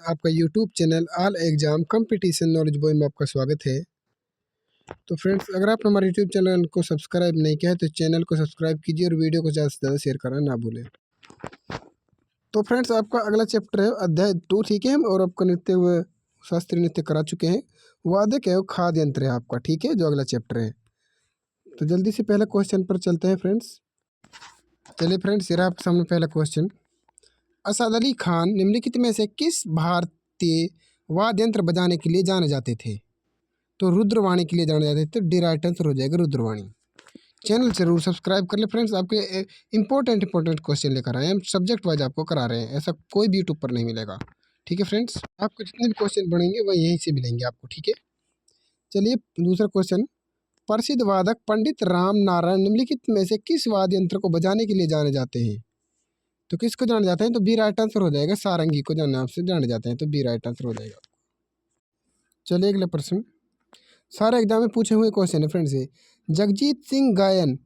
आपका YouTube channel all exam competition knowledge boy में आपका स्वागत है। तो फ्रेंड्स, अगर आपने हमारे यूट्यूब चैनल को सब्सक्राइब नहीं किया है तो चैनल को सब्सक्राइब कीजिए और वीडियो को ज़्यादा से ज़्यादा शेयर करना ना भूलें। तो फ्रेंड्स, आपका अगला चैप्टर है अध्याय 2, ठीक है। हम और आपका नृत्य हुए शास्त्रीय नृत्य करा चुके हैं। वादक है वो खाद्य यंत्र है आपका, ठीक है, जो अगला चैप्टर है। तो जल्दी से पहले क्वेश्चन पर चलते हैं फ्रेंड्स। चलिए फ्रेंड्स, ये रहा आपके सामने पहला क्वेश्चन। असद अली खान निम्नलिखित में से किस भारतीय वाद्य यंत्र बजाने के लिए जाने जाते थे? तो रुद्रवाणी के लिए जाने जाते थे। तो डी राइट आंसर हो जाएगा रुद्रवाणी। चैनल जरूर सब्सक्राइब कर ले फ्रेंड्स, आपके इंपॉर्टेंट क्वेश्चन लेकर आए हैं। हम सब्जेक्ट वाइज आपको करा रहे हैं, ऐसा कोई भी यूट्यूब पर नहीं मिलेगा, ठीक है फ्रेंड्स। आपको जितने भी क्वेश्चन बढ़ेंगे वह यहीं से मिलेंगे आपको, ठीक है। चलिए दूसरा क्वेश्चन। प्रसिद्ध वादक पंडित राम नारायण निम्नलिखित में से किस वाद्य यंत्र को बजाने के लिए जाने जाते हैं? तो किसको जाने जाते हैं? तो बी राइट आंसर हो जाएगा, सारंगी को नाम से जाने जाते हैं। तो बी राइट आंसर हो जाएगा। चलिए अगला प्रश्न। सारे एग्जाम में पूछे हुए क्वेश्चन है फ्रेंड्स ये। जगजीत सिंह गायन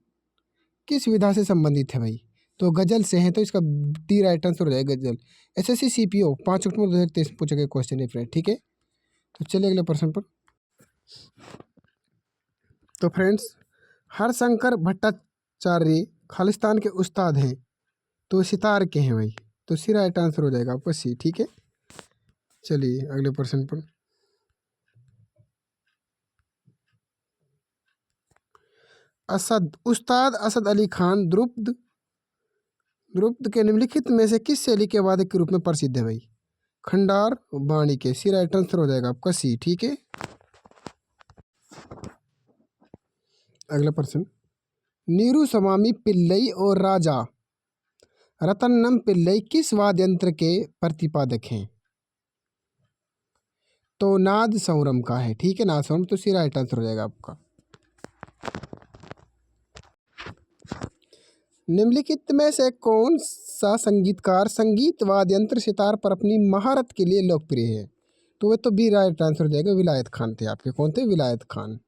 किस विधा से संबंधित है भाई? तो गजल से है, तो इसका डी राइट आंसर हो जाएगा गजल। एसएससी सीपीओ 5 अक्टूबर 2023 पूछे गए क्वेश्चन है फ्रेंड, ठीक है। तो चलिए अगले प्रश्न पर। तो फ्रेंड्स, हरशंकर भट्टाचार्य खालिस्तान के उस्ताद हैं, तो सितार के हैं भाई। तो सी राइट आंसर हो जाएगा आपका सी, ठीक है। चलिए अगले प्रश्न पर। उस्ताद असद अली खान द्रुपद के निम्नलिखित में से किस शैली के वादक के रूप में प्रसिद्ध है भाई? खंडार बाणी के। सी राइट आंसर हो जाएगा आपका सी, ठीक है। अगला प्रश्न। नीरू स्वामी पिल्लई और राजा रतन्नम पिल्लई किस वाद्य यंत्र के प्रतिपादक हैं? तो नाद सौरम का है, ठीक है, नाद सौरम। तो सी राइट आंसर हो जाएगा आपका। निम्नलिखित में से कौन सा संगीतकार संगीत वाद्य यंत्र सितार पर अपनी महारत के लिए लोकप्रिय है? तो वे तो बी राइट आंसर हो जाएगा, विलायत खान थे आपके। कौन थे? विलायत खान।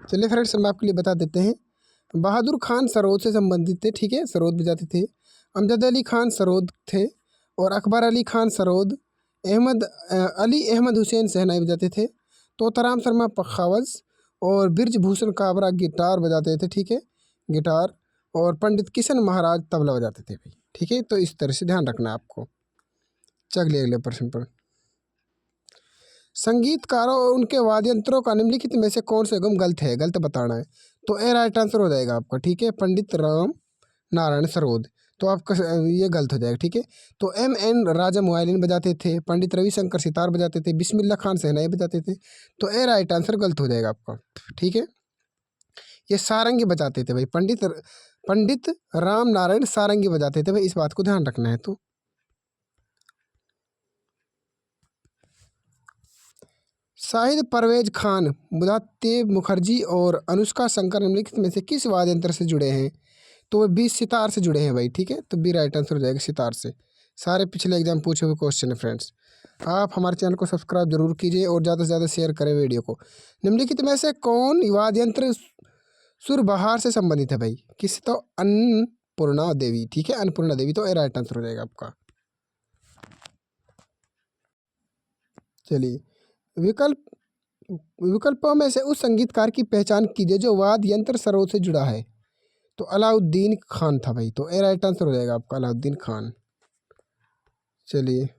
चलिए फ्रेंड्स, हम आपके लिए बता देते हैं। बहादुर खान सरोद से संबंधित थे, ठीक है, सरोद बजाते थे। अमजद अली खान सरोद थे, और अकबर अली खान सरोद। अली अहमद हुसैन शहनाई बजाते थे। तोताराम शर्मा पखावज और बिरजभूषण काबरा गिटार बजाते थे, ठीक है, गिटार। और पंडित किशन महाराज तबला बजाते थे भाई, ठीक है। तो इस तरह से ध्यान रखना है आपको। चलिए अगले प्रश्न पर। संगीतकारों और उनके वाद्य यंत्रों का निम्नलिखित में से कौन सा युग्म गलत है? गलत बताना है। तो ए राइट आंसर हो जाएगा आपका, ठीक है, पंडित राम नारायण सरोद। तो आपका ये गलत हो जाएगा, ठीक है। तो एम एन राजा वायलिन बजाते थे, पंडित रविशंकर सितार बजाते थे, बिस्मिल्लाह खान शहनाई बजाते थे। तो ए राइट आंसर गलत हो जाएगा आपका, ठीक है। ये सारंगी बजाते थे भाई, पंडित राम नारायण सारंगी बजाते थे भाई, इस बात को ध्यान रखना है। तो शाहिद परवेज खान, मुदात्ते मुखर्जी और अनुष्का शंकर निम्नलिखित में से किस वाद्य यंत्र से जुड़े हैं? तो वे बी सितार से जुड़े हैं भाई, ठीक है। तो बी राइट आंसर हो जाएगा सितार से। सारे पिछले एग्जाम पूछे हुए क्वेश्चन है फ्रेंड्स। आप हमारे चैनल को सब्सक्राइब जरूर कीजिए और ज़्यादा से ज़्यादा शेयर करें वीडियो को। निम्नलिखित में से कौन वाद्य यंत्र सुरबहार से संबंधित है भाई? किससे? तो अन्नपूर्णा देवी, ठीक है, अन्नपूर्णा देवी। तो ए राइट आंसर हो जाएगा आपका। चलिए विकल्पों में से उस संगीतकार की पहचान कीजिए जो वाद्य यंत्र सरोद से जुड़ा है। तो अलाउद्दीन खान था भाई। तो ए राइट आंसर हो जाएगा आपका अलाउद्दीन खान। चलिए,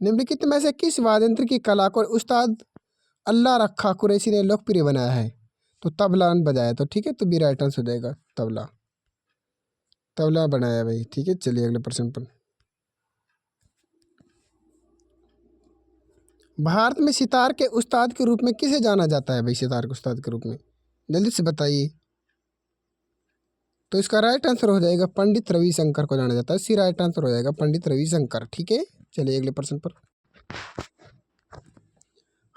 निम्नलिखित में से किस वाद्य यंत्र की कला को उस्ताद अल्लाह रखा कुरैशी ने लोकप्रिय बनाया है? तो तबला बजाया। तो ठीक है, तो बी राइट आंसर हो जाएगा तबला। तबला बनाया भाई, ठीक है। चलिए अगले प्रश्न पर। भारत में सितार के उस्ताद के रूप में किसे जाना जाता है भाई? सितार के उस्ताद के रूप में जल्दी से बताइए। तो इसका राइट आंसर हो जाएगा पंडित रविशंकर को जाना जाता है। सी राइट आंसर हो जाएगा पंडित रविशंकर, ठीक है। चलिए अगले प्रश्न पर।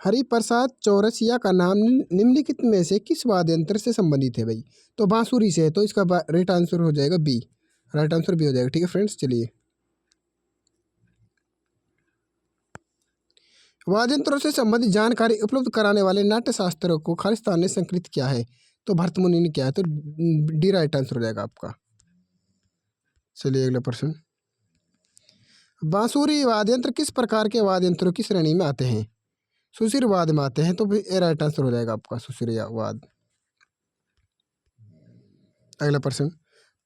हरिप्रसाद चौरसिया का नाम निम्नलिखित में से किस वाद्य यंत्र से संबंधित है भाई? तो बांसुरी से है। तो इसका राइट आंसर हो जाएगा बी, राइट आंसर बी हो जाएगा, ठीक है फ्रेंड्स। चलिए, वाद्य यंत्रों से संबंधित जानकारी उपलब्ध कराने वाले नाट्य शास्त्रों को खालिस्तान ने संकलित किया है। तो भरतमुनि ने किया है। तो डी राइट आंसर हो जाएगा आपका। चलिए अगला प्रश्न। बांसुरी वाद्य यंत्र किस प्रकार के वाद्य यंत्रों की श्रेणी में आते हैं? सुशिर वाद में आते हैं, तो फिर ये राइट आंसर हो जाएगा आपका सुशिर वाद। अगला प्रश्न,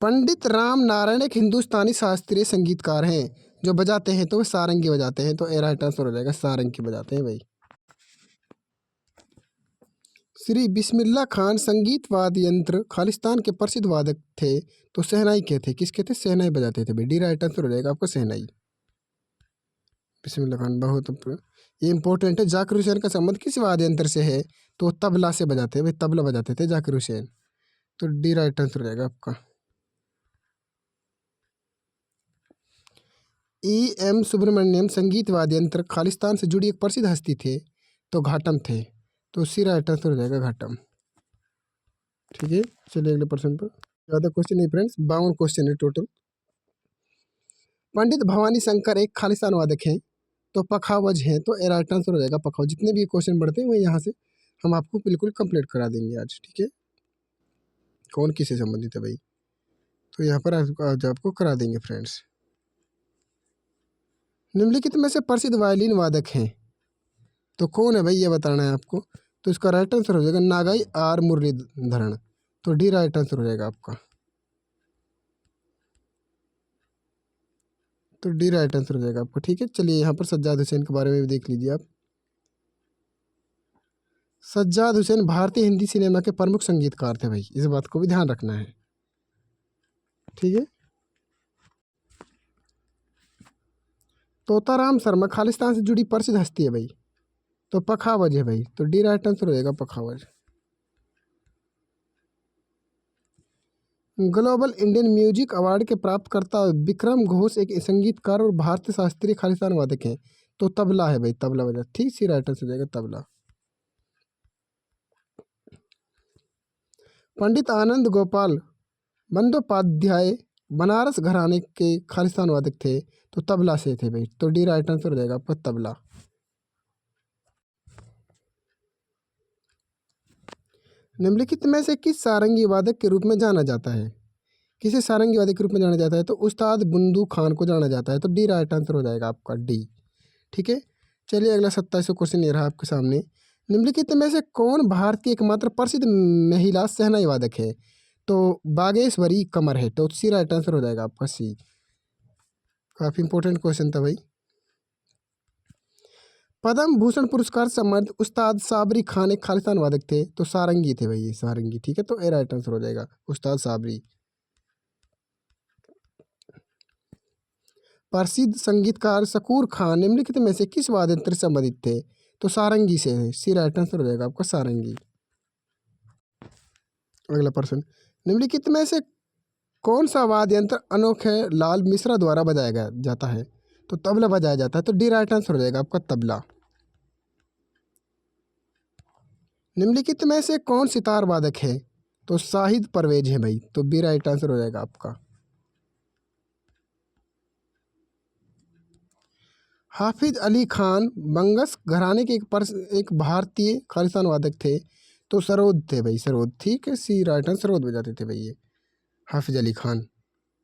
पंडित राम नारायण एक हिंदुस्तानी शास्त्रीय संगीतकार हैं जो बजाते हैं तो वो सारंगी बजाते हैं, तो ये राइट आंसर हो जाएगा सारंगी बजाते हैं भाई। श्री बिस्मिल्लाह खान संगीत वाद्य यंत्र खालिस्तान के प्रसिद्ध वादक थे, तो शहनाई के थे, किसके थे? शहनाई बजाते थे भाई, डी राइट आंसर हो जाएगा आपका शहनाई। बिस्मिल्लाह खान बहुत ये इंपॉर्टेंट है। जाकिर हुसैन का संबंध किस वाद्य यंत्र से है? तो तबला से बजाते हैं भाई, तबला बजाते थे जाकिर हुसैन, तो डी राइट आंसर हो जाएगा आपका। एम सुब्रमण्यम संगीत वाद्य यंत्र खालिस्तान से जुड़ी एक प्रसिद्ध हस्ती थे, तो घाटम थे, तो सी राइट आंसर हो जाएगा घाटम। ठीक है, चलिए अगले प्रश्न पर। ज़्यादा क्वेश्चन नहीं फ्रेंड्स, 52 क्वेश्चन है टोटल। पंडित भवानी शंकर एक खालिस्तान वादक हैं, तो पखावज हैं, तो ए राइट आंसर हो जाएगा पखावज। जितने भी क्वेश्चन बढ़ते हैं वो यहाँ से हम आपको बिल्कुल कंप्लीट करा देंगे आज। ठीक है, कौन किससे संबंधित है भाई, तो यहाँ पर आज आपको करा देंगे फ्रेंड्स। निम्नलिखित में से प्रसिद्ध वायलिन वादक हैं, तो कौन है भाई, ये बताना है आपको। तो इसका राइट आंसर हो जाएगा नागाई आर मुरलीधरन, तो डी राइट आंसर हो जाएगा आपका, तो डी राइट आंसर हो जाएगा आपको। ठीक है, चलिए यहाँ पर सज्जाद हुसैन के बारे में भी देख लीजिए आप। सज्जाद हुसैन भारतीय हिंदी सिनेमा के प्रमुख संगीतकार थे भाई, इस बात को भी ध्यान रखना है। ठीक है, तोताराम शर्मा खालिस्तान से जुड़ी प्रसिद्ध हस्ती है भाई, तो पखावज है भाई, तो डी राइट आंसर हो जाएगा पखावज। ग्लोबल इंडियन म्यूजिक अवार्ड के प्राप्तकर्ता विक्रम घोष एक संगीतकार और भारतीय शास्त्रीय खालिस्तान वादक हैं, तो तबला है भाई, तबला बजा, ठीक सी राइट आंसर हो जाएगा तबला। पंडित आनंद गोपाल बंदोपाध्याय बनारस घराने के खालिस्तान वादक थे, तो तबला से थे भाई, तो डी राइट आंसर हो जाएगा आपका तबला। निम्नलिखित में से किस सारंगी वादक के रूप में जाना जाता है? किसे सारंगी वादक के रूप में जाना जाता है? तो उस्ताद बुंदू खान को जाना जाता है, तो डी राइट आंसर हो जाएगा आपका डी। ठीक है, चलिए अगला 27वां क्वेश्चन ये रहा आपके सामने। निम्नलिखित में से कौन भारत की एकमात्र प्रसिद्ध महिला शहनाई वादक है? तो बागेश्वरी कमर है, तो सी राइट आंसर हो जाएगा आपका सी। काफ़ी इंपॉर्टेंट क्वेश्चन था भाई। पद्म भूषण पुरस्कार सम्मानित उस्ताद साबरी खान एक खालिस्तान वादक थे, तो सारंगी थे भाई, ये सारंगी। ठीक है, तो ए राइट आंसर हो जाएगा उस्ताद साबरी। प्रसिद्ध संगीतकार शकूर खान निम्नलिखित में से किस वाद्य यंत्र से संबंधित थे? तो सारंगी से है, सी राइट आंसर हो जाएगा आपका सारंगी। अगला प्रश्न, निम्नलिखित में से कौन सा वाद्य यंत्र अनोखे लाल मिश्रा द्वारा बजाया जाता है? तो तबला बजाया जाता है, तो डी राइट आंसर हो जाएगा आपका तबला। निम्नलिखित में से कौन सितार वादक है? तो शाहिद परवेज है भाई, तो बी राइट आंसर हो जाएगा आपका। हाफिज अली खान बंगस घराने के एक भारतीय खालिस्तान वादक थे, तो सरोद थे भाई, सरोद। ठीक है, सी राइट आंसर, सरोद बजाते थे भाई ये हाफिज अली खान।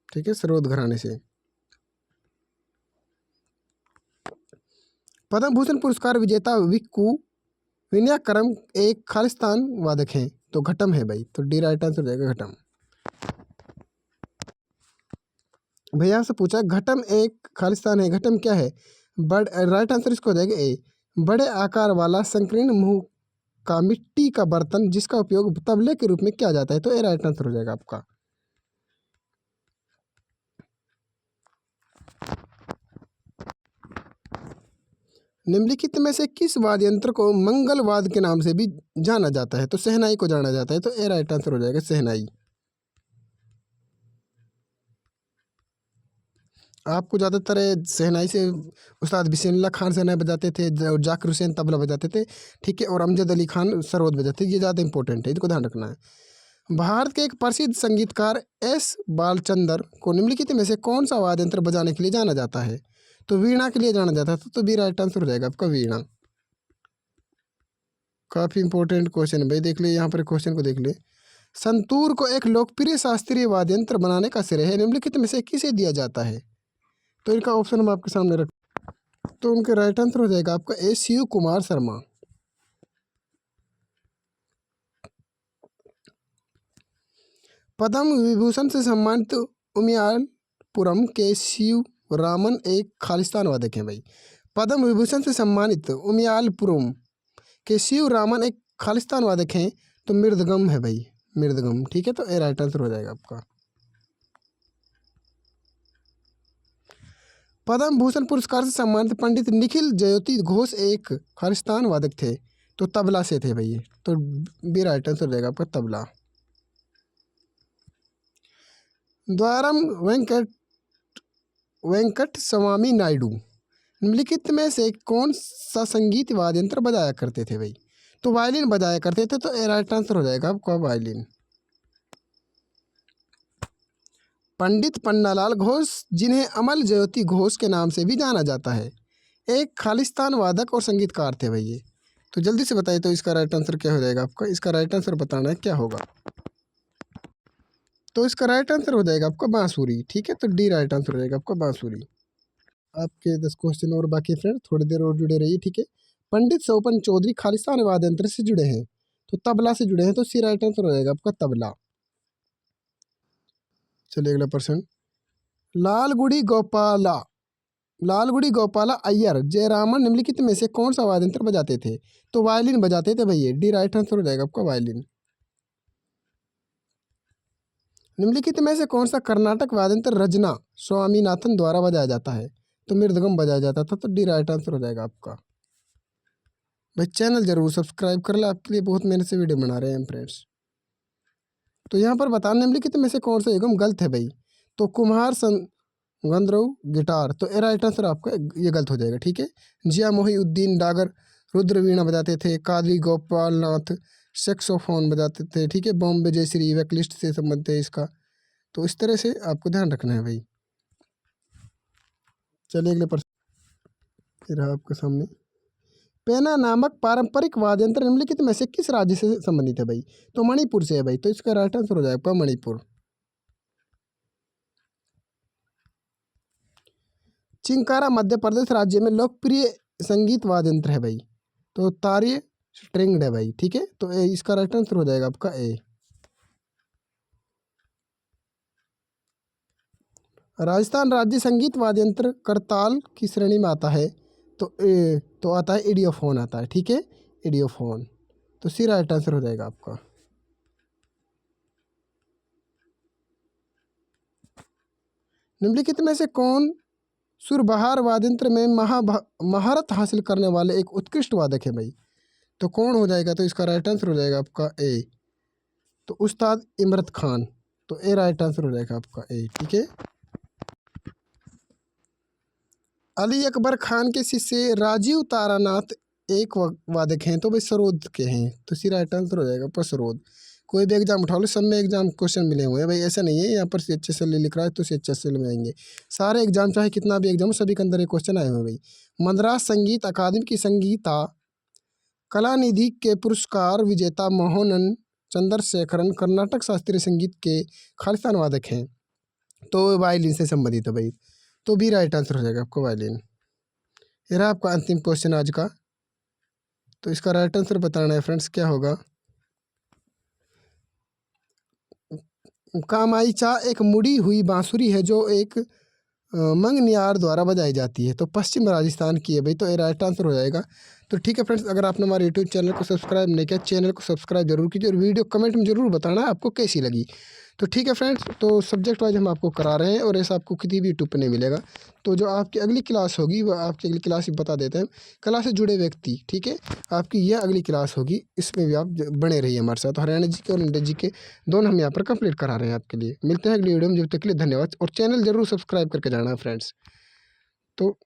ठीक है, सरोद घराने से। पद्म भूषण पुरस्कार विजेता विक्कू विनयाकरम एक खालिस्तान वादक हैं, तो घटम है भाई, तो डी राइट आंसर हो जाएगा घटम। भैया से पूछा घटम एक खालिस्तान है, घटम क्या है? राइट आंसर इसको हो जाएगा ए, बड़े आकार वाला संकीर्ण मुंह का मिट्टी का बर्तन जिसका उपयोग तबले के रूप में किया जाता है, तो ए राइट आंसर हो जाएगा आपका। निम्नलिखित में से किस वाद्य यंत्र को मंगल वाद्य के नाम से भी जाना जाता है? तो शहनाई को जाना जाता है, तो ए राइट आंसर हो जाएगा शहनाई। आपको ज़्यादातर शहनाई से उस्ताद बिस्मिल्लाह खान शहनाई बजाते थे, और जाकिर हुसैन तबला बजाते थे। ठीक है, और अमजद अली खान सरोद बजाते थे, ये ज़्यादा इंपॉर्टेंट है, इनको ध्यान रखना है। भारत के एक प्रसिद्ध संगीतकार एस बालचंदर को निम्नलिखित में से कौन सा वाद्य यंत्र बजाने के लिए जाना जाता है? तो वीणा के लिए जाना जाता था, तो बी राइट आंसर हो जाएगा आपका वीणा। काफ़ी इंपॉर्टेंट क्वेश्चन है भाई, देख ले यहाँ पर क्वेश्चन को देख ले। संतूर को एक लोकप्रिय शास्त्रीय वाद्य यंत्र बनाने का श्रेय है निम्नलिखित में से किसे दिया जाता है? तो इनका ऑप्शन हम आपके सामने रख, तो उनके राइट आंसर हो जाएगा आपका ए शिव कुमार शर्मा। पद्म विभूषण से सम्मानित उमियालपुरम के शिव रामन एक खालिस्तान वादक हैं भाई। पद्म विभूषण से सम्मानित उमियालपुरम के शिव रामन एक खालिस्तान वादक हैं, तो मृदगम है भाई, मृदगम। ठीक है, तो ए राइट आंसर हो जाएगा आपका। पद्म भूषण पुरस्कार से सम्मानित पंडित निखिल जयोति घोष एक खालिस्तान वादक थे, तो तबला से थे भैया, तो बी राइट आंसर हो जाएगा आपका तबला। द्वारम वेंकट स्वामी नायडू निम्नलिखित में से कौन सा संगीत वाद्य यंत्र बजाया करते थे भाई? तो वायलिन बजाया करते थे, तो ए राइट आंसर हो जाएगा आपका वायलिन। पंडित पन्नालाल घोष, जिन्हें अमल ज्योति घोष के नाम से भी जाना जाता है, एक खालिस्तान वादक और संगीतकार थे भैया। तो जल्दी से बताइए, तो इसका राइट आंसर क्या हो जाएगा आपका? इसका राइट आंसर बताना है क्या होगा। तो इसका राइट आंसर हो जाएगा आपका बांसुरी। ठीक है, तो डी राइट आंसर हो जाएगा आपका बांसुरी। आपके 10 क्वेश्चन और बाकी फ्रेंड, थोड़ी देर और जुड़े रहिए। ठीक है, पंडित सोपन चौधरी खालिस्तान वाद्य यंत्र से जुड़े हैं, तो तबला से जुड़े हैं, तो सी राइट आंसर हो जाएगा आपका तबला। चलिए अगला प्रश्न। लालगुड़ी गोपाला अय्यर जयरामन निम्नलिखित में से कौन सा वाद्य यंत्र बजाते थे? तो वायलिन बजाते थे भैया, डी राइट आंसर हो जाएगा आपका वायलिन। निम्नलिखित में से कौन सा कर्नाटक वाद्य यंत्र रजना स्वामीनाथन द्वारा बजाया जाता है? तो मृदगम बजाया जाता था, तो डी राइट आंसर हो जाएगा आपका। भाई चैनल जरूर सब्सक्राइब कर ले, आपके लिए बहुत मेहनत से वीडियो बना रहे हैं फ्रेंड्स। तो यहाँ पर बताना निम्नलिखित में से कौन सा युग्म गलत है भाई? तो कुम्हार गंधर्व गिटार, तो ए राइट आंसर आपका ये गलत हो जाएगा। ठीक है, जिया मोहिउद्दीन डागर रुद्र वीणा बजाते थे, कादरी गोपाल नाथ सेक्सोफोन बजाते थे। ठीक है, बॉम्बे जयश्री वैकलिस्ट से संबंधित है इसका, तो इस तरह से आपको ध्यान रखना है भाई। चलिए अगले प्रश्न रहा आपके सामने। पेना नामक पारंपरिक वाद्य यंत्र निम्नलिखित में से किस राज्य से संबंधित है भाई? तो मणिपुर से है भाई, तो इसका राइट आंसर हो जाएगा मणिपुर। चिंकारा मध्य प्रदेश राज्य में लोकप्रिय संगीत वाद्य यंत्र है भाई, तो तारिय स्ट्रिंग्ड है भाई। ठीक है, तो इसका राइट आंसर हो जाएगा आपका ए। राजस्थान राज्य संगीत वाद्य यंत्र करताल की श्रेणी में आता है, तो आता है इडियोफोन आता है। ठीक है, इडियोफोन, तो सी राइट आंसर हो जाएगा आपका। निम्नलिखित में से कौन सुरबहार वाद्य यंत्र में महारत हासिल करने वाले एक उत्कृष्ट वादक है भाई? तो कौन हो जाएगा? तो इसका राइट आंसर हो जाएगा आपका ए, तो उस्ताद इमरत खान, तो ए राइट आंसर हो जाएगा आपका ए। ठीक है, अली अकबर खान के शिष्य राजीव तारानाथ एक वादक हैं, तो भाई सरोद के हैं, तो सी राइट आंसर हो जाएगा आपका सरोद। कोई भी एग्जाम उठा लो, सब में एग्जाम क्वेश्चन मिले हुए हैं भाई, ऐसा नहीं है यहाँ पर सी एच एस एल लिख रहा है तो सी एच एस एल में आएंगे सारे एग्जाम, चाहे कितना भी एग्जाम हो, सभी के अंदर ये क्वेश्चन आए हुए हैं भाई। मद्रास संगीत अकादमी की संगीता कलानिधि के पुरस्कार विजेता मोहनन चंद्रशेखरन कर्नाटक शास्त्रीय संगीत के खालिस्तान वादक हैं, तो वायलिन से संबंधित है भाई, तो भी राइट आंसर हो जाएगा आपको वायलिन। ये रहा आपका अंतिम क्वेश्चन आज का, तो इसका राइट आंसर बताना है फ्रेंड्स क्या होगा। कामाईचा एक मुड़ी हुई बांसुरी है जो एक मंगनियार द्वारा बजाई जाती है, तो पश्चिम राजस्थान की है भाई, तो ये राइट आंसर हो जाएगा। तो ठीक है फ्रेंड्स, अगर आपने हमारे यूट्यूब चैनल को सब्सक्राइब नहीं किया, चैनल को सब्सक्राइब जरूर कीजिए और वीडियो कमेंट में जरूर बताना आपको कैसी लगी। तो ठीक है फ्रेंड्स, तो सब्जेक्ट वाइज हम आपको करा रहे हैं और ऐसा आपको किसी भी यूट्यूब पर नहीं मिलेगा। तो जो आपकी अगली क्लास होगी वह आपकी अगली क्लास भी बता देते हैं, कला से जुड़े व्यक्ति। ठीक है, आपकी यह अगली क्लास होगी, इसमें भी आप बने रहिए हमारे साथ। हरियाणा जी के और इंडिया जी के दोनों हम यहाँ पर कंप्लीट करा रहे हैं आपके लिए। मिलते हैं अगली वीडियो में, जब तक के लिए धन्यवाद, और चैनल जरूर सब्सक्राइब करके जाना फ्रेंड्स। तो